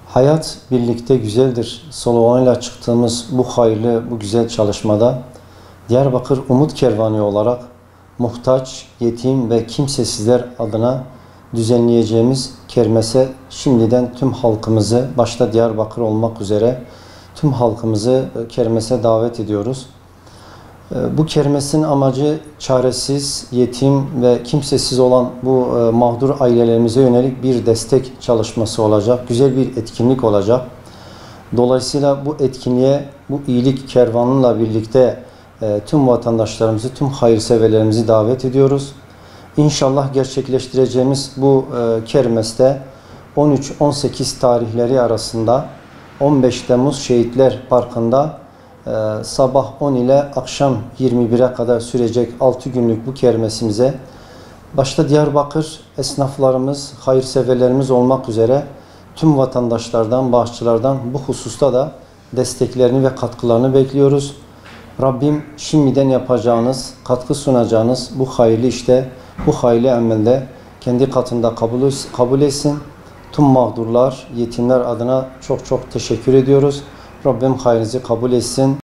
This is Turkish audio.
Hayat birlikte güzeldir sloganıyla çıktığımız bu hayırlı, bu güzel çalışmada Diyarbakır Umut Kervanı olarak muhtaç, yetim ve kimsesizler adına düzenleyeceğimiz kermese şimdiden tüm halkımızı, başta Diyarbakır olmak üzere tüm halkımızı kermese davet ediyoruz. Bu kermesin amacı çaresiz, yetim ve kimsesiz olan bu mağdur ailelerimize yönelik bir destek çalışması olacak. Güzel bir etkinlik olacak. Dolayısıyla bu etkinliğe, bu iyilik kervanıyla birlikte tüm vatandaşlarımızı, tüm hayırseverlerimizi davet ediyoruz. İnşallah gerçekleştireceğimiz bu kermeste 13-18 tarihleri arasında 15 Temmuz Şehitler Parkı'nda sabah 10 ile akşam 21'e kadar sürecek 6 günlük bu kermesimize başta Diyarbakır esnaflarımız, hayırseverlerimiz olmak üzere tüm vatandaşlardan, bağışçılardan bu hususta da desteklerini ve katkılarını bekliyoruz. Rabbim şimdiden yapacağınız, katkı sunacağınız bu hayırlı işte, bu hayırlı amelde kendi katında kabul etsin. Tüm mağdurlar, yetimler adına çok çok teşekkür ediyoruz. Rabbim hayrınızı kabul etsin.